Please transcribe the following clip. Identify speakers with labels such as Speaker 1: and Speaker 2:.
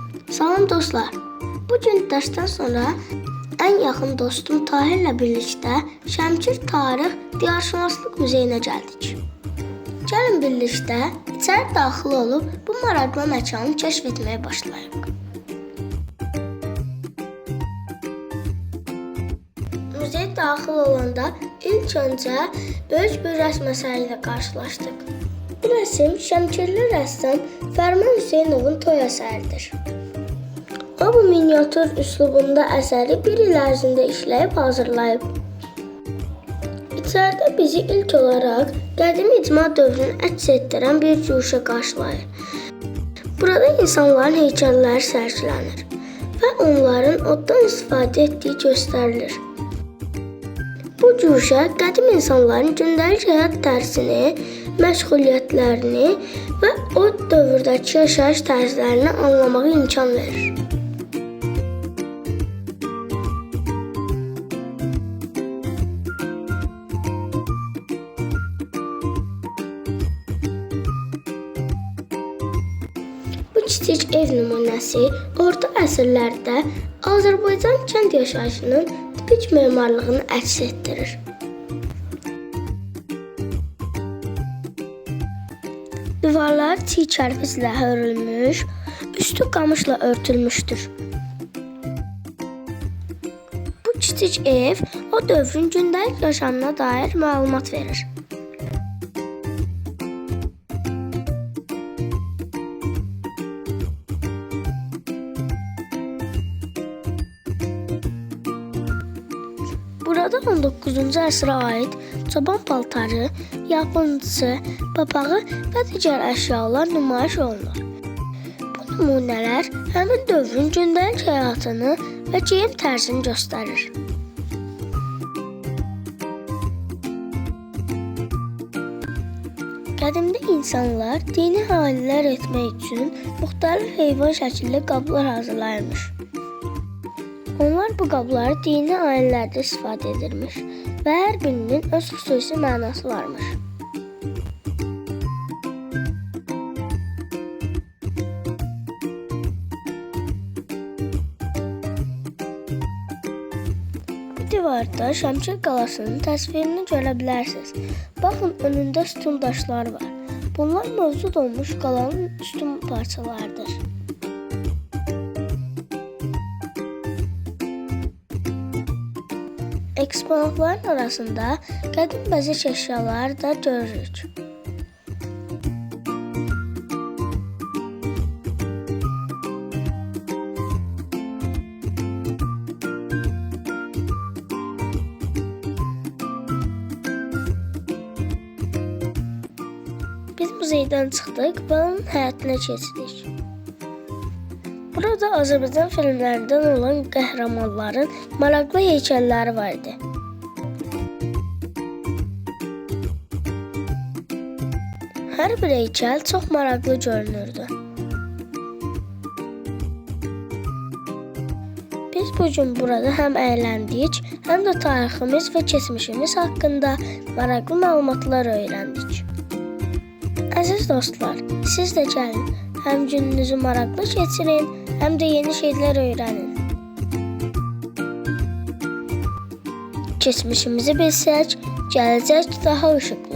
Speaker 1: Salam dostlar. Bugün dərsdən sonra ən yaxın dostum Tahirlə birlikdə Şəmkir Tarix Diyarşünaslıq Muzeyinə gəldik. Gəlin birlikdə içəri daxil olub bu maraqlı məkanı kəşf etməyə başlayaq. Muzey daxil olanda ilk öncə böyük bir rəsm əsəri ilə qarşılaşdıq. Bu rəsm Şəmkirli rəssam Fərman Hüseynovun toy əsəridir. O bu miniatür üslubunda əsəri bir il ərzində işləyib hazırlayıb. İçəridə bizi ilk olaraq qədim icma dövrünü əks etdirən bir cuşa qarşılayır. Burada insanların heykəlləri sərgilənir və onların oddan istifadə etdiyi göstərilir. Bu cuşa qədim insanların gündəlik həyat tərzini, məşğuliyyətlərini və o dövrdəki yaşayış tərzlərini anlamağa imkan verir. Bu kiçik ev nümunəsi orta əsrlərdə Azərbaycan kənd yaşayışının tipik memarlığını əks etdirir. Divarlar çiy kərpiclə hörülmüş, üstü qamışla örtülmüşdür. Bu kiçik ev o dövrün gündəlik yaşamına dair məlumat verir. Burada 19-cu əsrə aid çoban paltarı, yapıncısı, papağı və digər əşyalar nümayiş olunur. Bu nümunələr həmin dövrün gündəlik həyatını və geyim tərzini göstərir. Qədimdə insanlar dini halilər etmək üçün müxtəlif heyvan şəkilli qablar hazırlayırmış. Onlar bu qabları dini ayinlərdə istifadə edirmiş və hər birinin öz xüsusi mənası varmış. Bu divarda Şəmkir qalasının təsvirini görə bilərsiniz. Baxın, önündə sütun daşlar var. Bunlar mövcud olmuş qalanın üstün parçalarıdır. Eksponatların arasında qədim bəzək əşyaları da görürük. Biz muzeydən çıxdıq və onun həyatına keçdik. Burada Azərbaycan filmlərindən olan qəhrəmanların maraqlı heykəlləri var idi. Hər bir heykəl çox maraqlı görünürdü. Biz bugün burada həm əyləndik, həm də tariximiz və keçmişimiz haqqında maraqlı məlumatlar öyrəndik. Əziz dostlar, siz də gəlin, həm gününüzü maraqlı keçirin, həm də yeni şeylər öyrənin. Keçmişimizi bilsək, gələcək daha işıqlı.